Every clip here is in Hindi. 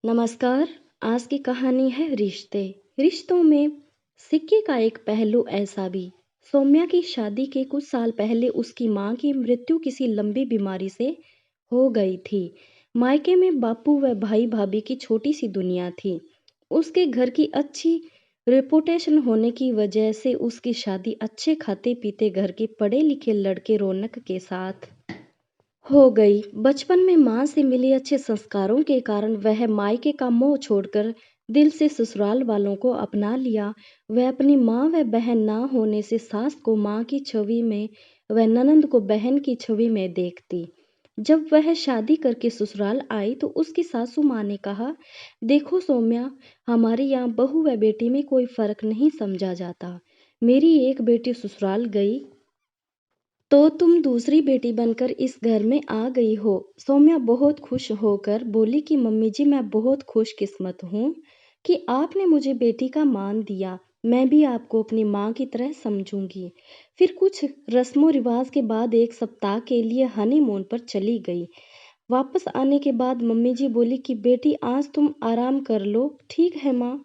नमस्कार। आज की कहानी है रिश्ते। रिश्तों में सिक्के का एक पहलू ऐसा भी। सौम्या की शादी के कुछ साल पहले उसकी मां की मृत्यु किसी लंबी बीमारी से हो गई थी। मायके में बापू व भाई भाभी की छोटी सी दुनिया थी। उसके घर की अच्छी रेपुटेशन होने की वजह से उसकी शादी अच्छे खाते पीते घर के पढ़े लिखे लड़के रौनक के साथ हो गई। बचपन में माँ से मिले अच्छे संस्कारों के कारण वह मायके का मोह छोड़कर दिल से ससुराल वालों को अपना लिया। वह अपनी माँ व बहन ना होने से सास को माँ की छवि में व ननंद को बहन की छवि में देखती। जब वह शादी करके ससुराल आई तो उसकी सासू माँ ने कहा, देखो सौम्या, हमारे यहाँ बहू व बेटी में कोई फर्क नहीं समझा जाता। मेरी एक बेटी ससुराल गई तो तुम दूसरी बेटी बनकर इस घर में आ गई हो। सौम्या बहुत खुश होकर बोली कि मम्मी जी, मैं बहुत खुशकिस्मत हूँ कि आपने मुझे बेटी का मान दिया। मैं भी आपको अपनी माँ की तरह समझूंगी। फिर कुछ रस्मों रिवाज के बाद एक सप्ताह के लिए हनीमून पर चली गई। वापस आने के बाद मम्मी जी बोली कि बेटी, आज तुम आराम कर लो। ठीक है माँ।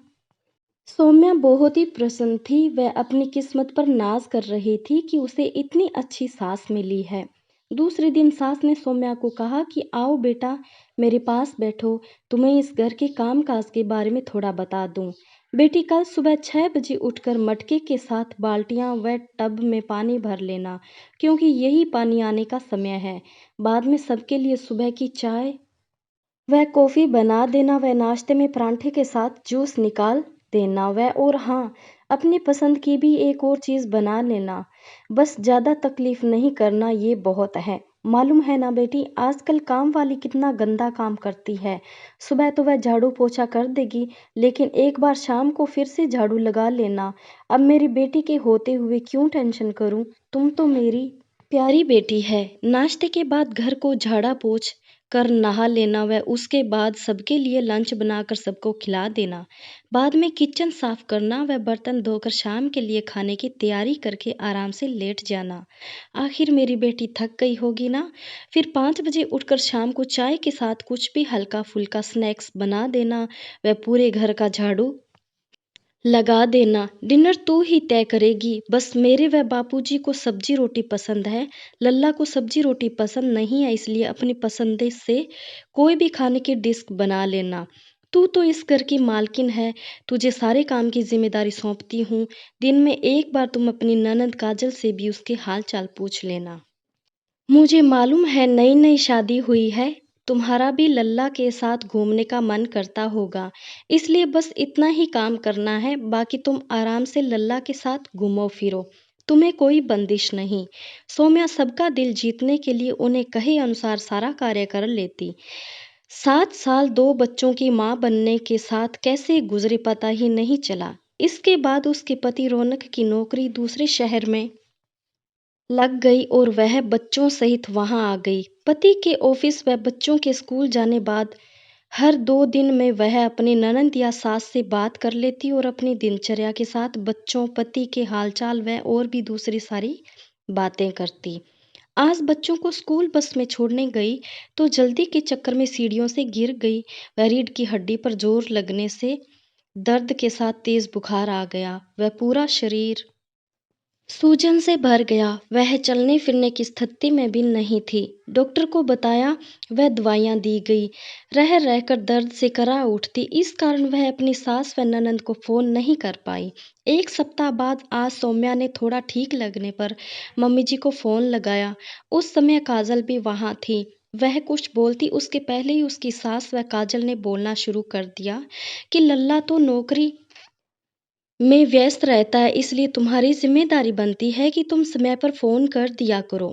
सौम्या बहुत ही प्रसन्न थी। वह अपनी किस्मत पर नाज कर रही थी कि उसे इतनी अच्छी सास मिली है। दूसरे दिन सास ने सौम्या को कहा कि आओ बेटा, मेरे पास बैठो, तुम्हें इस घर के काम काज के बारे में थोड़ा बता दूं। बेटी, कल सुबह 6 बजे उठकर मटके के साथ बाल्टियां व टब में पानी भर लेना, क्योंकि यही पानी आने का समय है। बाद में सबके लिए सुबह की चाय वह कॉफ़ी बना देना, वह नाश्ते में परांठे के साथ जूस निकाल देना, वह और हाँ, अपनी पसंद की भी एक और चीज़ बना लेना। बस ज़्यादा तकलीफ नहीं करना, ये बहुत है। मालूम है ना बेटी, आजकल काम वाली कितना गंदा काम करती है। सुबह तो वह झाड़ू पोछा कर देगी, लेकिन एक बार शाम को फिर से झाड़ू लगा लेना। अब मेरी बेटी के होते हुए क्यों टेंशन करूं? तुम तो मेरी प्यारी बेटी है। नाश्ते के बाद घर को झाड़ा पोछ कर नहा लेना, व उसके बाद सबके लिए लंच बनाकर सबको खिला देना। बाद में किचन साफ करना व बर्तन धोकर शाम के लिए खाने की तैयारी करके आराम से लेट जाना। आखिर मेरी बेटी थक गई होगी ना। फिर 5 बजे उठकर शाम को चाय के साथ कुछ भी हल्का फुल्का स्नैक्स बना देना, व पूरे घर का झाड़ू लगा देना। डिनर तू ही तय करेगी। बस मेरे व बापूजी को सब्जी रोटी पसंद है, लल्ला को सब्जी रोटी पसंद नहीं है, इसलिए अपनी पसंद से कोई भी खाने की डिश बना लेना। तू तो इस घर की मालकिन है, तुझे सारे काम की जिम्मेदारी सौंपती हूँ। दिन में एक बार तुम अपनी ननद काजल से भी उसके हाल चाल पूछ लेना। मुझे मालूम है नई नई शादी हुई है, तुम्हारा भी लल्ला के साथ घूमने का मन करता होगा, इसलिए बस इतना ही काम करना है। बाकी तुम आराम से लल्ला के साथ घूमो फिरो, तुम्हें कोई बंदिश नहीं। सौम्या सबका दिल जीतने के लिए उन्हें कहे अनुसार सारा कार्य कर लेती। 7 साल 2 बच्चों की मां बनने के साथ कैसे गुजरे पता ही नहीं चला। इसके बाद उसके पति रौनक की नौकरी दूसरे शहर में लग गई और वह बच्चों सहित वहां आ गई। पति के ऑफिस व बच्चों के स्कूल जाने बाद हर 2 दिन में वह अपनी ननद या सास से बात कर लेती और अपनी दिनचर्या के साथ बच्चों, पति के हालचाल व और भी दूसरी सारी बातें करती। आज बच्चों को स्कूल बस में छोड़ने गई तो जल्दी के चक्कर में सीढ़ियों से गिर गई। वह रीढ़ की हड्डी पर जोर लगने से दर्द के साथ तेज बुखार आ गया। वह पूरा शरीर सूजन से भर गया। वह चलने फिरने की स्थिति में भी नहीं थी। डॉक्टर को बताया, वह दवाइयां दी गई। रह रहकर दर्द से करा उठती, इस कारण वह अपनी सास व ननद को फोन नहीं कर पाई। एक सप्ताह बाद आज सौम्या ने थोड़ा ठीक लगने पर मम्मी जी को फोन लगाया। उस समय काजल भी वहां थी। वह कुछ बोलती उसके पहले ही उसकी सास व काजल ने बोलना शुरू कर दिया कि लल्ला तो नौकरी में व्यस्त रहता है, इसलिए तुम्हारी जिम्मेदारी बनती है कि तुम समय पर फोन कर दिया करो।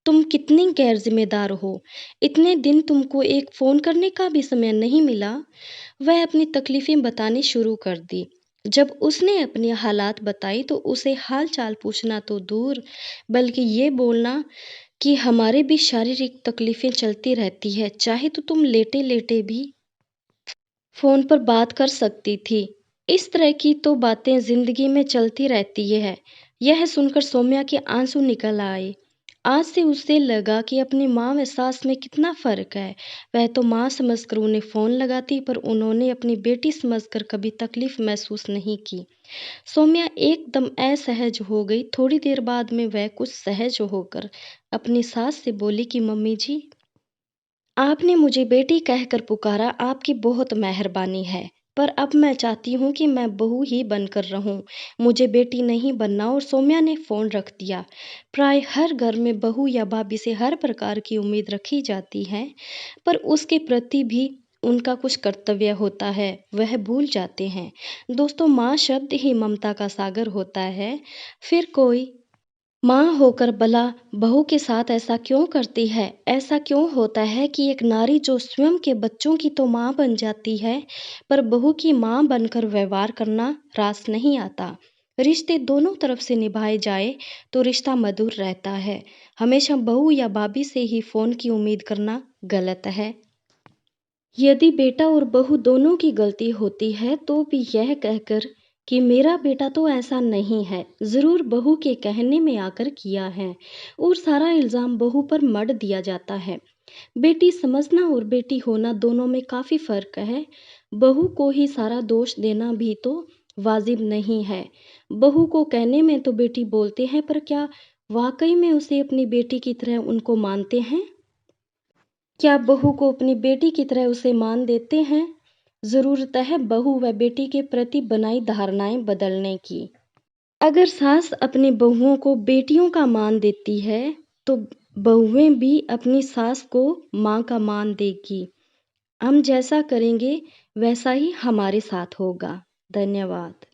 तुम कितनी गैर जिम्मेदार हो, इतने दिन तुमको एक फोन करने का भी समय नहीं मिला। वह अपनी तकलीफें बतानी शुरू कर दी। जब उसने अपनी हालात बताई तो उसे हाल चाल पूछना तो दूर, बल्कि ये बोलना कि हमारे भी शारीरिक तकलीफें चलती रहती है, चाहे तो तुम लेटे लेटे भी फ़ोन पर बात कर सकती थी। इस तरह की तो बातें ज़िंदगी में चलती रहती है। यह सुनकर सौम्या के आंसू निकल आए। आज से उसे लगा कि अपनी माँ व सास में कितना फ़र्क है। वह तो माँ समझकर उन्हें फ़ोन लगाती, पर उन्होंने अपनी बेटी समझकर कभी तकलीफ़ महसूस नहीं की। सौम्या एकदम असहज हो गई। थोड़ी देर बाद में वह कुछ सहज होकर अपनी सास से बोली कि मम्मी जी, आपने मुझे बेटी कहकर पुकारा, आपकी बहुत मेहरबानी है। पर अब मैं चाहती हूँ कि मैं बहू ही बनकर रहूँ, मुझे बेटी नहीं बनना। और सौम्या ने फ़ोन रख दिया। प्राय हर घर में बहू या भाभी से हर प्रकार की उम्मीद रखी जाती है, पर उसके प्रति भी उनका कुछ कर्तव्य होता है, वह भूल जाते हैं। दोस्तों, माँ शब्द ही ममता का सागर होता है। फिर कोई माँ होकर भला बहू के साथ ऐसा क्यों करती है? ऐसा क्यों होता है कि एक नारी जो स्वयं के बच्चों की तो माँ बन जाती है, पर बहू की माँ बनकर व्यवहार करना रास नहीं आता। रिश्ते दोनों तरफ से निभाए जाए तो रिश्ता मधुर रहता है। हमेशा बहू या भाभी से ही फ़ोन की उम्मीद करना गलत है। यदि बेटा और बहू दोनों की गलती होती है तो भी यह कहकर कि मेरा बेटा तो ऐसा नहीं है, ज़रूर बहू के कहने में आकर किया है, और सारा इल्ज़ाम बहू पर मढ़ दिया जाता है। बेटी समझना और बेटी होना दोनों में काफ़ी फ़र्क है। बहू को ही सारा दोष देना भी तो वाजिब नहीं है। बहू को कहने में तो बेटी बोलते हैं, पर क्या वाकई में उसे अपनी बेटी की तरह उनको मानते हैं? क्या बहू को अपनी बेटी की तरह उसे मान देते हैं? ज़रूरत है बहू व बेटी के प्रति बनाई धारणाएं बदलने की। अगर सास अपनी बहुओं को बेटियों का मान देती है, तो बहुएं भी अपनी सास को माँ का मान देगी। हम जैसा करेंगे वैसा ही हमारे साथ होगा। धन्यवाद।